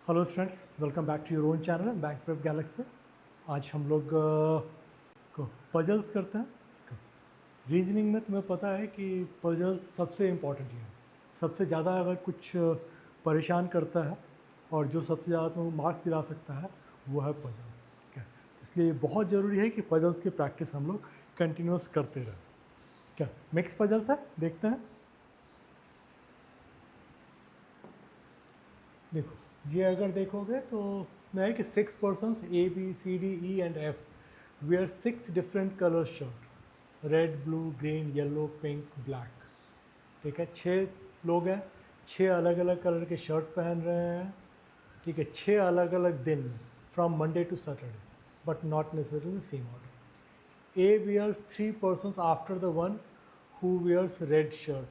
Hello students, welcome back to your own channel Bank Prep Galaxy. आज हम लोग puzzles करते हैं। रीजनिंग में तुम्हें पता है कि पजल्स सबसे इम्पॉर्टेंट है। सबसे ज़्यादा अगर कुछ परेशान करता है और जो सबसे ज़्यादा तुम्हें मार्क्स दिला सकता है वो है पजल्स। ठीक है, इसलिए बहुत ज़रूरी है कि पजल्स की प्रैक्टिस हम लोग कंटिन्यूस करते रहें। क्या मिक्स पजल्स है, देखते हैं। देखो, ये अगर देखोगे तो मैं है कि 6 persons ABCDE and F wear 6 different colour shirt, red, blue, green, yellow, pink, black. ठीक है, 6 लोग हैं, 6 अलग अलग कलर के शर्ट पहन रहे हैं। ठीक है, 6 अलग अलग दिन में, from Monday to Saturday, but not necessarily same order. A wears 3 persons after the one who wears red shirt.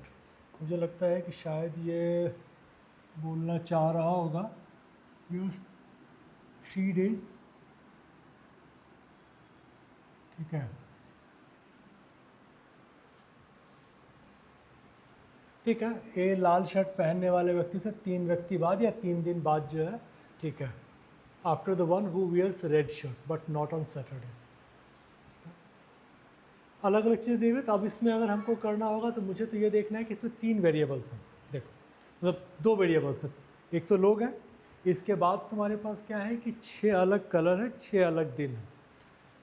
मुझे लगता है कि शायद ये बोलना चाह रहा होगा यूज 3 days। ठीक है, ठीक है, ये लाल शर्ट पहनने वाले व्यक्ति से 3 व्यक्ति बाद या 3 दिन बाद जो है, ठीक है, after the one who wears red shirt but not on Saturday. अलग अलग चीज़ दी हुई, तो अब इसमें अगर हमको करना होगा तो मुझे तो ये देखना है कि इसमें 3 वेरिएबल्स हैं। देखो, मतलब 2 वेरिएबल्स हैं, एक तो लोग हैं, इसके बाद तुम्हारे पास क्या है कि 6 अलग कलर है, 6 अलग दिन है।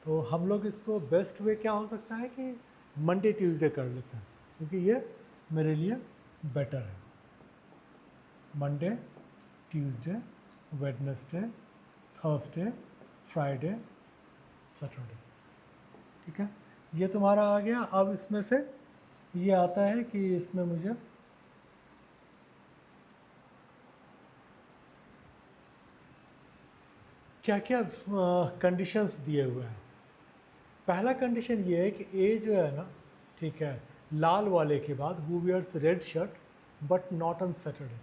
तो हम लोग इसको बेस्ट वे क्या हो सकता है कि मंडे ट्यूसडे कर लेते हैं, क्योंकि ये मेरे लिए बेटर है। Monday, Tuesday, Wednesday, Thursday, Friday, Saturday. ठीक है, ये तुम्हारा आ गया। अब इसमें से ये आता है कि इसमें मुझे क्या क्या कंडीशंस दिए हुए हैं। पहला कंडीशन ये है कि ए जो है ना, ठीक है, लाल वाले के बाद who wears red shirt but not on Saturday.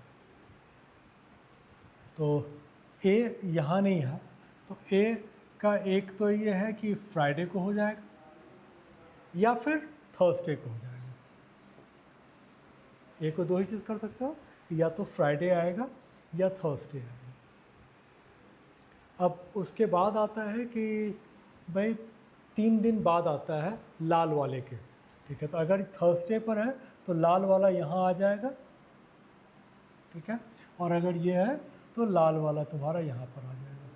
तो ए यहाँ नहीं है, तो ए का एक तो ये है कि फ्राइडे को हो जाएगा या फिर थर्सडे को हो जाएगा। ए को 2 ही चीज़ कर सकते हो, या तो फ्राइडे आएगा या थर्सडे आएगा। अब उसके बाद आता है कि भाई 3 दिन बाद आता है लाल वाले के। ठीक है, तो अगर थर्सडे पर है तो लाल वाला यहाँ आ जाएगा। ठीक है, और अगर ये है तो लाल वाला तुम्हारा यहाँ पर आ जाएगा।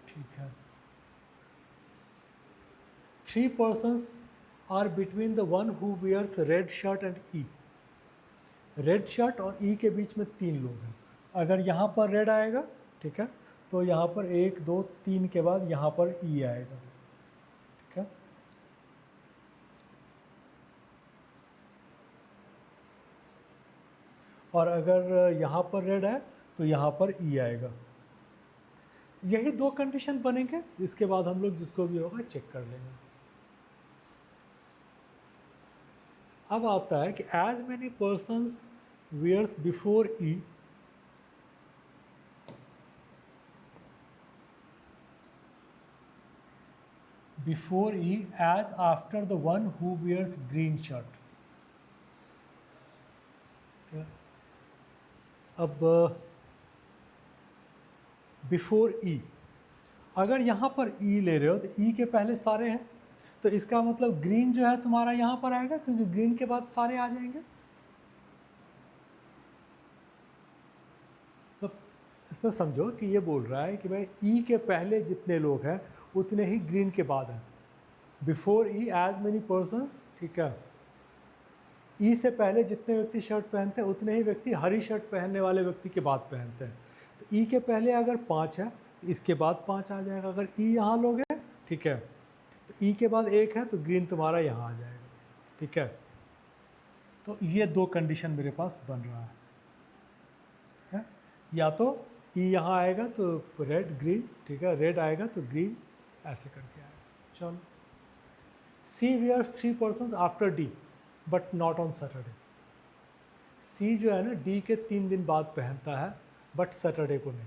ठीक है, 3 persons are between the one who wears red shirt and E. Red shirt और ई के बीच में 3 लोग हैं। अगर यहाँ पर रेड आएगा, ठीक है, तो यहाँ पर 1 2 3 के बाद यहाँ पर ई आएगा। ठीक है, और अगर यहाँ पर रेड है तो यहाँ पर ई आएगा। यही 2 कंडीशन बनेंगे, इसके बाद हम लोग जिसको भी होगा चेक कर लेंगे। अब आता है कि as many persons wears before E as after the one who wears green shirt। अब बिफोर ई, अगर यहाँ पर ई ले रहे हो तो ई के पहले सारे हैं, तो इसका मतलब ग्रीन जो है तुम्हारा यहाँ पर आएगा, क्योंकि ग्रीन के बाद सारे आ जाएंगे। तो इसमें समझो कि ये बोल रहा है कि भाई ई के पहले जितने लोग हैं उतने ही ग्रीन के बाद हैं। बिफोर ई एज मेनी पर्सन्स, ठीक है, ई से पहले जितने व्यक्ति शर्ट पहनते हैं उतने ही व्यक्ति हरी शर्ट पहनने वाले व्यक्ति के बाद पहनते हैं। तो ई के पहले अगर 5 है तो इसके बाद 5 आ जाएगा। अगर ई यहाँ लोग हैं, ठीक है, तो ई के बाद 1 है तो ग्रीन तुम्हारा यहाँ आ जाएगा। ठीक है, तो ये 2 कंडीशन मेरे पास बन रहा है। या तो ई यहाँ आएगा तो रेड ग्रीन, ठीक है, रेड आएगा तो ग्रीन, ऐसे करके आएगा। चलो, C wears 3 persons after D but not on Saturday. C जो है ना, डी के 3 दिन बाद पहनता है बट सैटरडे को नहीं।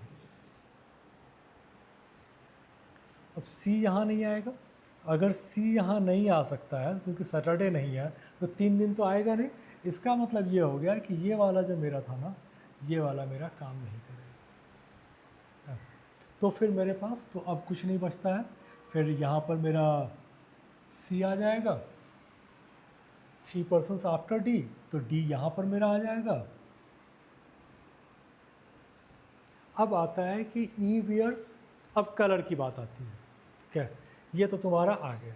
अब सी यहाँ नहीं आएगा, तो अगर सी यहाँ नहीं आ सकता है क्योंकि सैटरडे नहीं है तो 3 दिन तो आएगा नहीं। इसका मतलब ये हो गया कि ये वाला जो मेरा था ना, ये वाला मेरा काम नहीं करेगा। तो फिर मेरे पास तो अब कुछ नहीं बचता है, फिर यहाँ पर मेरा C आ जाएगा, 3 persons आफ्टर D, तो D यहाँ पर मेरा आ जाएगा। अब आता है कि ई वियर्स, अब कलर की बात आती है, ठीक है, ये तो तुम्हारा आ गया।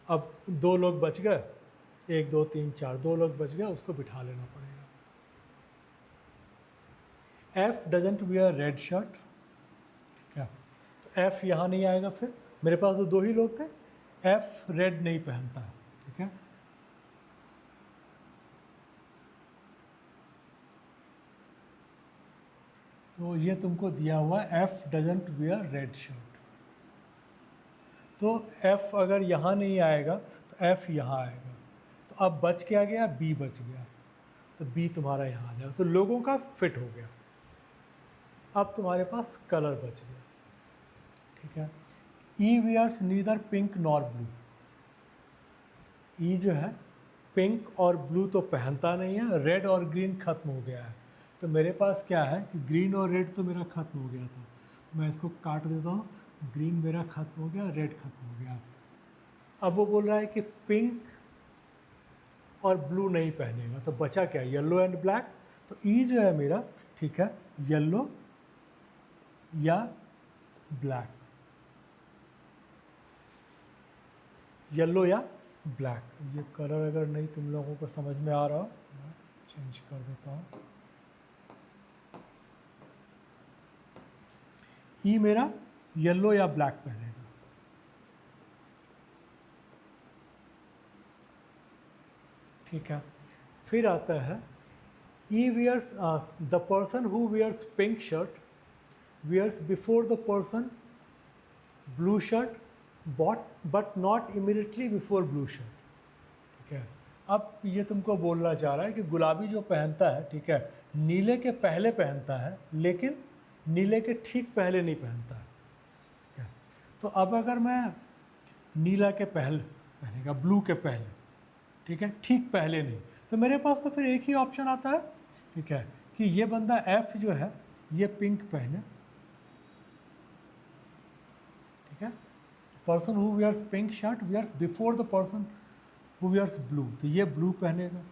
अब 2 लोग बच गए, 1 2 3 4, 2 लोग बच गए, उसको बिठा लेना पड़ेगा। F doesn't wear red shirt, ठीक है, तो F यहाँ नहीं आएगा, फिर मेरे पास तो 2 ही लोग थे, F रेड नहीं पहनता है, ठीक है। तो ये तुमको दिया हुआ है F doesn't wear red shirt, तो F अगर यहाँ नहीं आएगा तो F यहाँ आएगा, तो अब बच क्या गया, B बच गया, तो B तुम्हारा यहाँ आ जाएगा, तो लोगों का फिट हो गया। अब तुम्हारे पास कलर बच गया, ठीक है। E wears neither pink nor blue, E जो है पिंक और ब्लू तो पहनता नहीं है, रेड और ग्रीन खत्म हो गया है, तो मेरे पास क्या है कि ग्रीन और रेड तो मेरा खत्म हो गया था, तो मैं इसको काट देता हूँ, ग्रीन मेरा खत्म हो गया, रेड खत्म हो गया। अब वो बोल रहा है कि पिंक और ब्लू नहीं पहनेगा, तो बचा क्या, येलो एंड ब्लैक, तो ई जो है मेरा, ठीक है, येलो या ब्लैक, येलो या ब्लैक। ये कलर अगर नहीं तुम लोगों को समझ में आ रहा हो तो मैं चेंज कर देता हूँ। ई मेरा येलो या ब्लैक पहनेगा, ठीक है। फिर आता है E wears, the person who wears pink shirt wears before the person blue shirt but not immediately before blue shirt, ठीक है। अब ये तुमको बोलना चाह रहा है कि गुलाबी जो पहनता है, ठीक है, नीले के पहले पहनता है लेकिन नीले के ठीक पहले नहीं पहनता है, ठीक है। तो अब अगर मैं नीला के पहले पहनेगा, ब्लू के पहले, ठीक है, ठीक पहले नहीं, तो मेरे पास तो फिर एक ही ऑप्शन आता है, ठीक है, कि ये बंदा F जो है ये पिंक पहने, ठीक है। Person who wears pink shirt wears before the person who wears blue, तो ये ब्लू पहनेगा,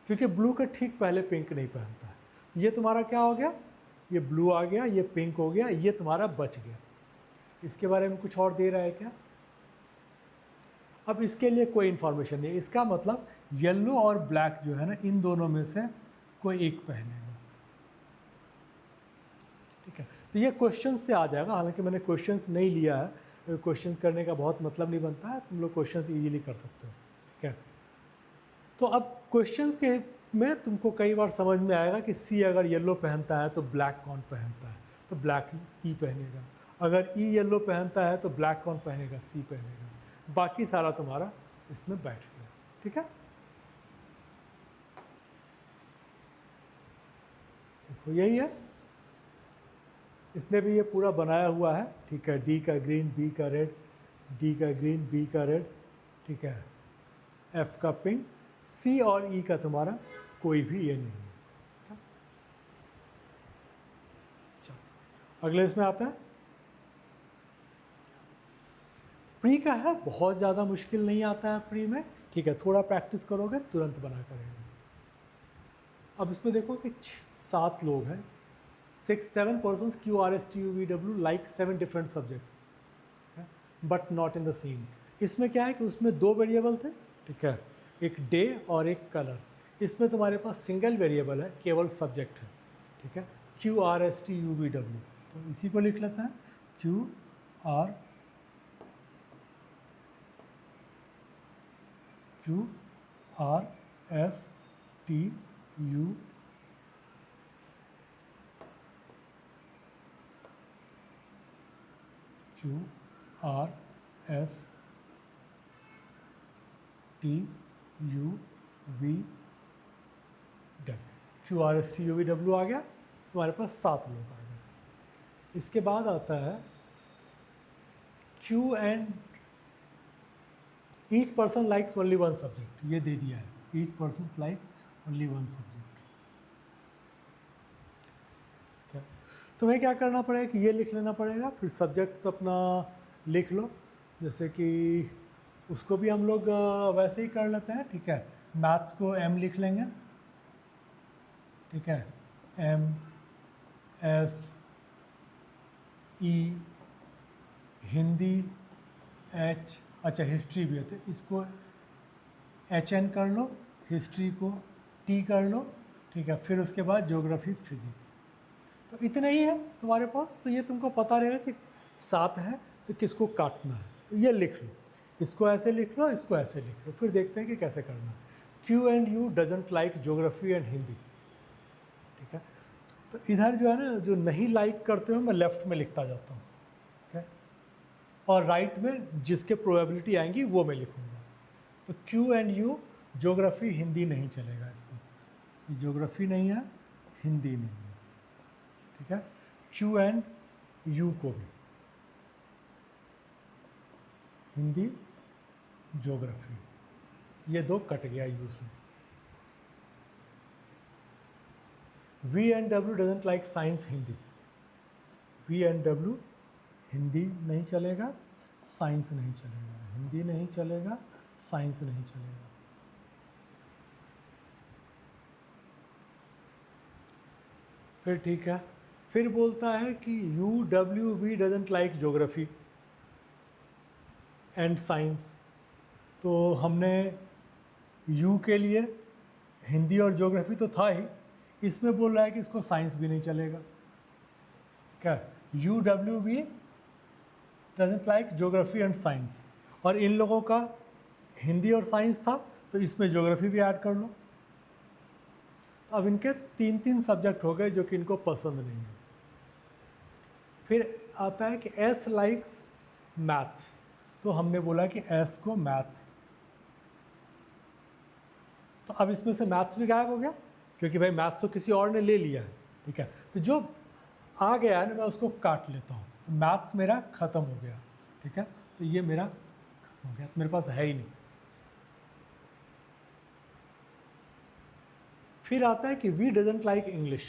क्योंकि ब्लू के ठीक पहले पिंक नहीं पहनता है। तो ये तुम्हारा क्या हो गया, ये ब्लू आ गया, ये पिंक हो गया, ये तुम्हारा बच गया। इसके बारे में कुछ और दे रहा है क्या? अब इसके लिए कोई इन्फॉर्मेशन नहीं, इसका मतलब येलो और ब्लैक जो है ना, इन दोनों में से कोई एक पहनेगा, ठीक है। तो ये क्वेश्चन से आ जाएगा, हालांकि मैंने क्वेश्चंस नहीं लिया है, क्वेश्चंस करने का बहुत मतलब नहीं बनता है, तुम लोग क्वेश्चंस इजीली कर सकते हो, ठीक है। तो अब क्वेश्चंस के में तुमको कई बार समझ में आएगा कि सी अगर येलो पहनता है तो ब्लैक कौन पहनता है, तो ब्लैक ई पहनेगा, अगर ई येलो पहनता है तो ब्लैक कौन पहनेगा, सी पहनेगा, बाकी सारा तुम्हारा इसमें बैठ गया, ठीक है। देखो यही है, इसने भी ये पूरा बनाया हुआ है, ठीक है, डी का ग्रीन, बी का रेड, डी का ग्रीन, बी का रेड, ठीक है, एफ का पिंक, सी और ई का तुम्हारा कोई भी ये नहीं है। चलो अगले इसमें आता है, प्री का है, बहुत ज़्यादा मुश्किल नहीं आता है प्री में, ठीक है, थोड़ा प्रैक्टिस करोगे तुरंत बना करेंगे। अब इसमें देखो कि 7 लोग हैं, 7 persons QRSTUVW like 7 different subjects, but not in the same. इसमें क्या है कि उसमें 2 वेरिएबल थे, ठीक है, एक डे और एक कलर। इसमें तुम्हारे पास सिंगल वेरिएबल है, केवल सब्जेक्ट है, ठीक है, QRSTUVW, तो इसी को लिख लेते हैं QRSTU QRSTUVW आ गया, तुम्हारे पास 7 लोग आ गए। इसके बाद आता है Q and each person likes only one subject, ये दे दिया है, each person like only one subject, तुम्हें क्या करना पड़ेगा कि ये लिख लेना पड़ेगा, फिर सब्जेक्ट्स अपना लिख लो, जैसे कि उसको भी हम लोग वैसे ही कर लेते हैं, ठीक है। मैथ्स को M लिख लेंगे, ठीक है, MSE, हिंदी H, अच्छा हिस्ट्री भी है तो इसको HN कर लो, हिस्ट्री को T कर लो, ठीक है। फिर उसके बाद ज्योग्राफी फिजिक्स, तो इतना ही है तुम्हारे पास। तो ये तुमको पता रहेगा कि 7 है तो किसको काटना है, तो ये लिख लो, इसको ऐसे लिख लो, इसको ऐसे लिख लो, फिर देखते हैं कि कैसे करना है। Q&U doesn't like geography and Hindi, ठीक है। तो इधर जो है ना, जो नहीं लाइक करते हो मैं लेफ्ट में लिखता जाता हूँ, ठीक है, और राइट में जिसके प्रोबेबिलिटी आएंगी वो मैं लिखूँगा। तो Q&U ज्योग्राफी हिंदी नहीं चलेगा, इसको ये ज्योग्राफी नहीं है, हिंदी नहीं है, ठीक है। Q&U को भी हिंदी ज्योग्राफी, ये दो कट गया U से। V&W doesn't like science Hindi, V&W Hindi नहीं चलेगा, साइंस नहीं चलेगा, हिंदी नहीं चलेगा, साइंस नहीं चलेगा। फिर ठीक है, फिर बोलता है कि UWV doesn't like geography and science. तो हमने U के लिए हिंदी और ज्योग्राफी तो था ही, इसमें बोल रहा है कि इसको साइंस भी नहीं चलेगा, ठीक है। UWV doesn't like geography and science, और इन लोगों का हिंदी और साइंस था तो इसमें ज्योग्राफी भी ऐड कर लो। तो अब इनके 3 सब्जेक्ट हो गए जो कि इनको पसंद नहीं है। फिर आता है कि S लाइक्स मैथ, तो हमने बोला कि S को मैथ, तो अब इसमें से मैथ्स भी गायब हो गया क्योंकि भाई मैथ्स तो किसी और ने ले लिया है, ठीक है। तो जो आ गया है ना मैं उसको काट लेता हूँ, तो मैथ्स मेरा ख़त्म हो गया, ठीक है। तो ये मेरा खत्म हो गया, तो मेरे पास है ही नहीं। फिर आता है कि V doesn't like English,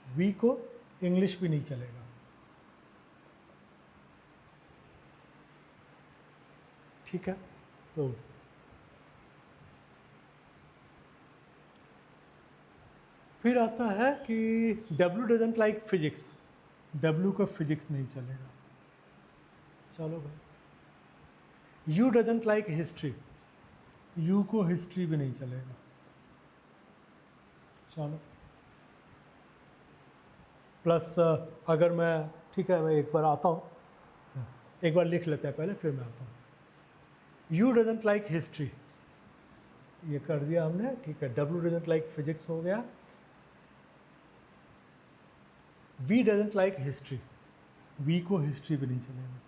V को इंग्लिश भी नहीं चलेगा, ठीक है। तो फिर आता है कि W doesn't like physics, W को फिजिक्स नहीं चलेगा, चलो भाई। U doesn't like history, U को हिस्ट्री भी नहीं चलेगा, चलो। प्लस अगर मैं, ठीक है, मैं एक बार आता हूँ, एक बार लिख लेते हैं पहले फिर मैं आता हूँ। U डजंट लाइक हिस्ट्री, ये कर दिया हमने, ठीक है। W डजंट लाइक फिजिक्स हो गया, V doesn't like history, V को हिस्ट्री भी नहीं चलेगा,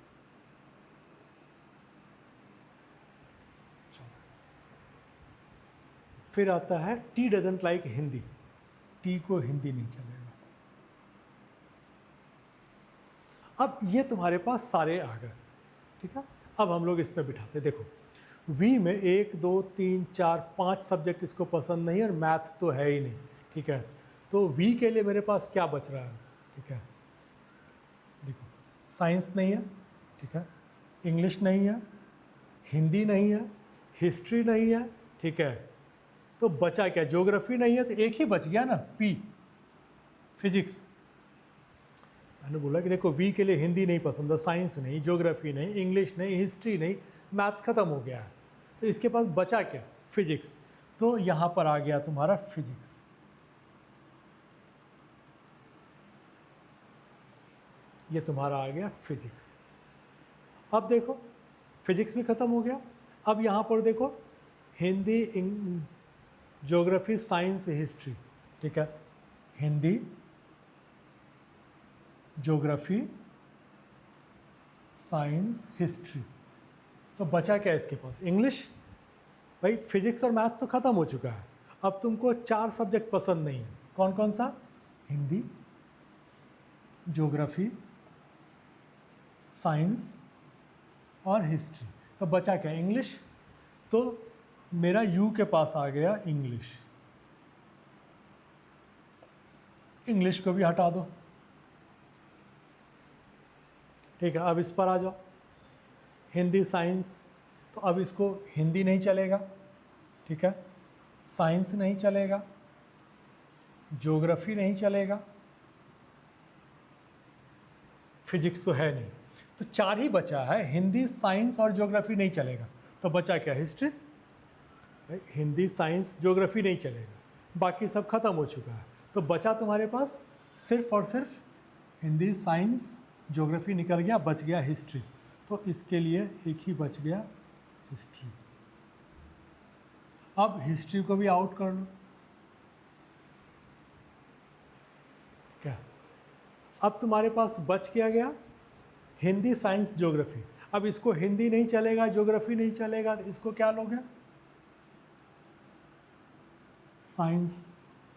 चलो। फिर आता है T doesn't like Hindi, T को हिंदी नहीं चलेगा। अब ये तुम्हारे पास सारे आ गए, ठीक है। अब हम लोग इस पर बिठाते, देखो V में 1 2 3 4 5 सब्जेक्ट इसको पसंद नहीं है और मैथ तो है ही नहीं, ठीक है। तो V के लिए मेरे पास क्या बच रहा है, ठीक है। देखो साइंस नहीं है, ठीक है, इंग्लिश नहीं है, हिंदी नहीं है, हिस्ट्री नहीं है, ठीक है। तो बचा क्या, ज्योग्राफी नहीं है, तो एक ही बच गया ना, P, फिजिक्स। मैंने बोला कि देखो V के लिए हिंदी नहीं पसंद है, साइंस नहीं, ज्योग्राफी नहीं, इंग्लिश नहीं, हिस्ट्री नहीं, मैथ्स ख़त्म हो गया है, तो इसके पास बचा क्या, फिजिक्स। तो यहाँ पर आ गया तुम्हारा फिजिक्स, ये तुम्हारा आ गया फिजिक्स। अब देखो फिजिक्स भी ख़त्म हो गया। अब यहाँ पर देखो हिंदी, ज्योग्राफी, साइंस, हिस्ट्री, ठीक है। हिंदी, ज्योग्राफी, साइंस, हिस्ट्री, तो बचा क्या इसके पास, इंग्लिश। भाई फिजिक्स और मैथ तो ख़त्म हो चुका है, अब तुमको 4 सब्जेक्ट पसंद नहीं है, कौन कौन सा, हिंदी, ज्योग्राफी, साइंस और हिस्ट्री, तो बचा क्या, इंग्लिश। तो मेरा यू के पास आ गया इंग्लिश, इंग्लिश को भी हटा दो, ठीक है, अब इस पर आ जाओ, हिंदी साइंस, तो अब इसको हिंदी नहीं चलेगा, ठीक है, साइंस नहीं चलेगा, ज्योग्राफी नहीं चलेगा, फिजिक्स तो है नहीं, तो 4 ही बचा है, हिंदी, साइंस और ज्योग्राफी नहीं चलेगा। तो बचा क्या? हिस्ट्री। हिंदी, साइंस, ज्योग्राफी नहीं चलेगा, बाकी सब खत्म हो चुका है। तो बचा तुम्हारे पास सिर्फ और सिर्फ हिंदी, साइंस, ज्योग्राफी निकल गया, बच गया हिस्ट्री। तो इसके लिए एक ही बच गया, हिस्ट्री। अब हिस्ट्री को भी आउट कर लो, क्या? अब तुम्हारे पास बच क्या गया? Hindi, science, geography. अब इसको हिंदी नहीं चलेगा, ज्योग्राफी नहीं चलेगा, तो इसको क्या लोगे? साइंस।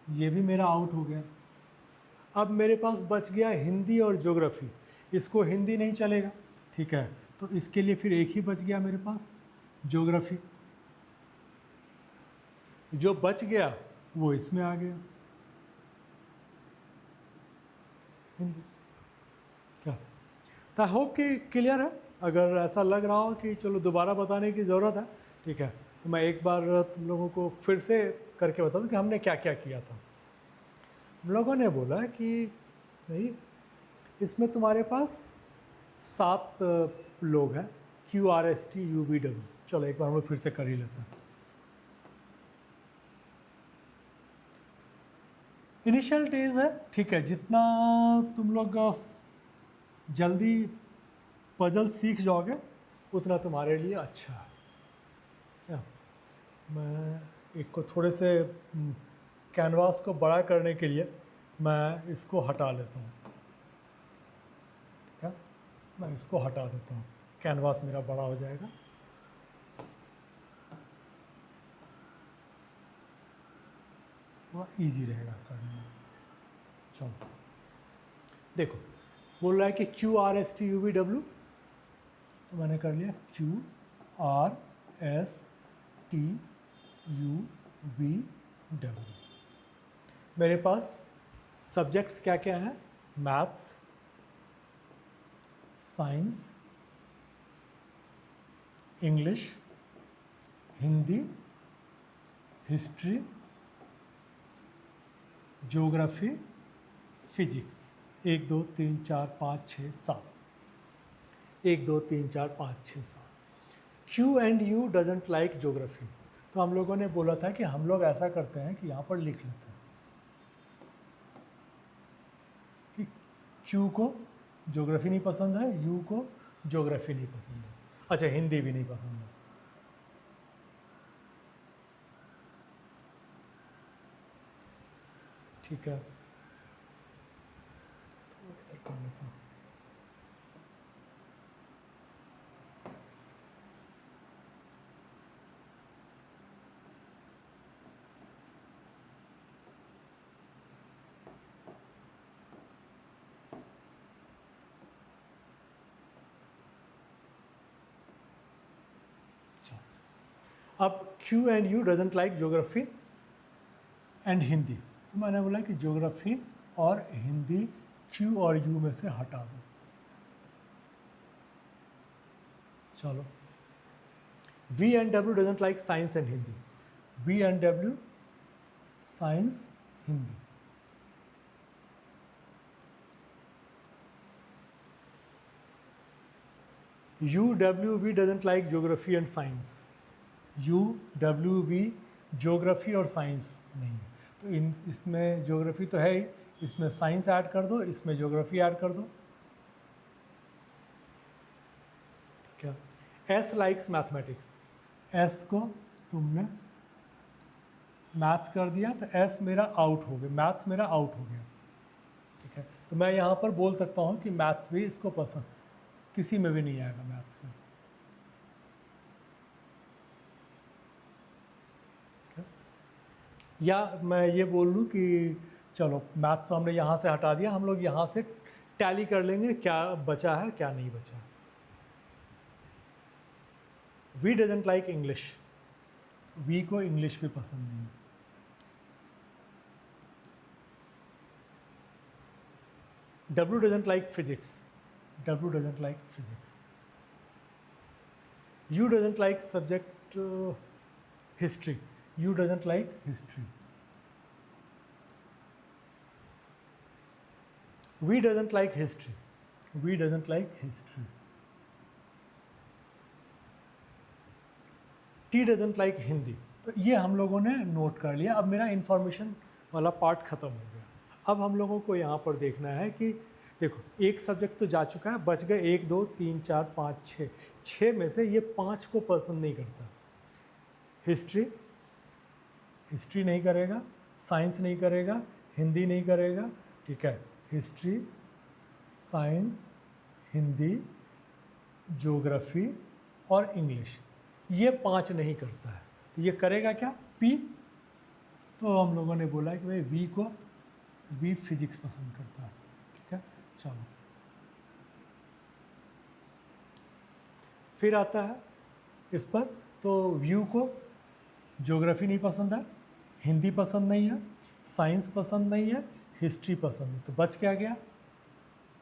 ये भी मेरा आउट हो गया। अब मेरे पास बच गया हिंदी और ज्योग्राफी, इसको हिंदी नहीं चलेगा, ठीक है, तो इसके लिए फिर एक ही बच गया मेरे पास, ज्योग्राफी। जो बच गया वो इसमें आ गया, हिंदी। क्या? तो आई होप कि क्लियर है। अगर ऐसा लग रहा हो कि चलो दोबारा बताने की ज़रूरत है, ठीक है, तो मैं एक बार तुम लोगों को फिर से करके बता दूं कि हमने क्या क्या किया था। हम लोगों ने बोला कि नहीं, इसमें तुम्हारे पास 7 लोग हैं, QRSTUVW। चलो एक बार हम लोग फिर से कर ही लेते हैं। इनिशियल डेज है, ठीक है, जितना तुम लोग जल्दी पजल सीख जाओगे उतना तुम्हारे लिए अच्छा है। क्या? मैं एक को थोड़े से कैनवास को बड़ा करने के लिए मैं इसको हटा लेता हूँ, ठीक है, मैं इसको हटा देता हूँ, कैनवास मेरा बड़ा हो जाएगा। थोड़ा इजी रहेगा करने में। चलो देखो, बोल रहा है कि QRSTUVW, तो मैंने कर लिया QRSTUVW। मेरे पास सब्जेक्ट्स क्या क्या हैं? Maths, science, English, Hindi, history, geography, physics. 1 2 3 4 5 6 7, 1 2 3 4 5 6 7। Q and U doesn't like geography. तो हम लोगों ने बोला था कि हम लोग ऐसा करते हैं कि यहाँ पर लिख लेते हैं कि Q को ज्योग्राफी नहीं पसंद है, U को ज्योग्राफी नहीं पसंद है, अच्छा हिंदी भी नहीं पसंद है, ठीक है। तो इधर कर लेता हूँ। अब Q and U doesn't like geography and Hindi, तो मैंने बोला कि ज्योग्राफी और हिंदी Q और U में से हटा दो। चलो, V and W doesn't like science and Hindi, V and W science, Hindi. UWV doesn't like geography and science, UWV geography और साइंस नहीं है, तो इसमें ज्योग्राफी तो है ही, इसमें साइंस ऐड कर दो, इसमें ज्योग्राफी ऐड कर दो, ठीक है। S लाइक्स मैथमेटिक्स, S को तुमने मैथ्स कर दिया, तो S मेरा आउट हो गया, मैथ्स मेरा आउट हो गया, ठीक है। तो मैं यहाँ पर बोल सकता हूँ कि मैथ्स भी इसको पसंद, किसी में भी नहीं आएगा मैथ्स में, या मैं ये बोल लूँ कि चलो मैथ्स तो हमने यहाँ से हटा दिया, हम लोग यहाँ से टैली कर लेंगे क्या बचा है क्या नहीं बचा। V doesn't like English, V को इंग्लिश भी पसंद नहीं है। W doesn't like physics, W doesn't like physics. U doesn't like subject history. U doesn't like history. V doesn't like history. V doesn't like history. T doesn't like Hindi. तो ये हम लोगों ने नोट कर लिया. अब मेरा इन्फॉर्मेशन वाला पार्ट ख़त्म हो गया. अब हम लोगों को यहाँ पर देखना है कि देखो एक सब्जेक्ट तो जा चुका है, बच गए 1 2 3 4 5 6. 6 में से ये 5 को पसंद नहीं करता. हिस्ट्री नहीं करेगा, साइंस नहीं करेगा, हिंदी नहीं करेगा. ठीक है, हिस्ट्री, साइंस, हिंदी, ज्योग्राफी और इंग्लिश, ये 5 नहीं करता है. तो ये करेगा क्या? पी. तो हम लोगों ने बोला कि भाई वी फिजिक्स पसंद करता है. ठीक है, चलो फिर आता है इस पर. तो व्यू को ज्योग्राफी नहीं पसंद है, हिंदी पसंद नहीं है, साइंस पसंद नहीं है, हिस्ट्री पसंद है. तो बच क्या गया?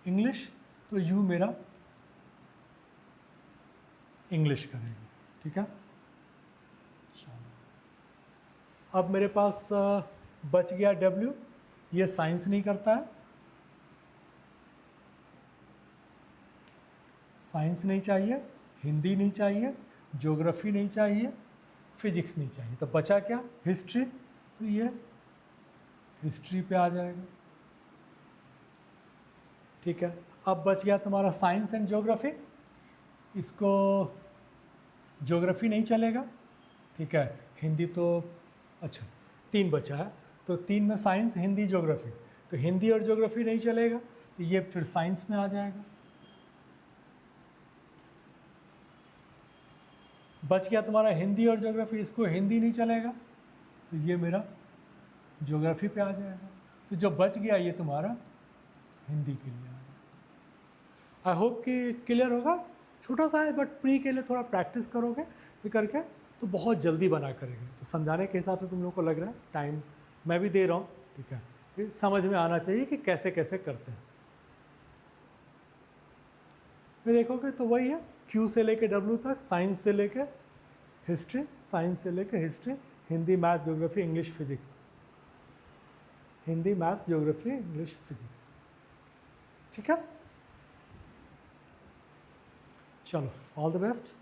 इंग्लिश. तो यू मेरा इंग्लिश करेगा. ठीक है, चलो अब मेरे पास बच गया डब्ल्यू. ये साइंस नहीं करता है, साइंस नहीं चाहिए, हिंदी नहीं चाहिए, ज्योग्राफी नहीं चाहिए, फिजिक्स नहीं चाहिए. तो बचा क्या? हिस्ट्री. तो ये हिस्ट्री पे आ जाएगा. ठीक है, अब बच गया तुम्हारा साइंस एंड ज्योग्राफी. इसको ज्योग्राफी नहीं चलेगा. ठीक है, हिंदी तो अच्छा 3 बचा है. तो 3 में साइंस, हिंदी, ज्योग्राफी. तो हिंदी और ज्योग्राफी नहीं चलेगा, तो ये फिर साइंस में आ जाएगा. बच गया तुम्हारा हिंदी और ज्योग्राफी. इसको हिंदी नहीं चलेगा, तो ये मेरा ज्योग्राफी पे आ जाएगा. तो जो बच गया ये तुम्हारा हिंदी के लिए आ गया. आई होप कि क्लियर होगा. छोटा सा है बट प्री के लिए थोड़ा प्रैक्टिस करोगे फिर करके तो बहुत जल्दी बना करेंगे. तो समझाने के हिसाब से तुम लोग को लग रहा है टाइम मैं भी दे रहा हूँ. ठीक है, फिर समझ में आना चाहिए कि कैसे कैसे करते हैं. फिर देखोगे तो वही है, क्यू से लेके डब्ल्यू तक, साइंस से लेके हिस्ट्री, साइंस से लेके history, Hindi, maths, geography, English, physics. Hindi, maths, geography, English, physics. ठीक है, चलो ऑल द बेस्ट.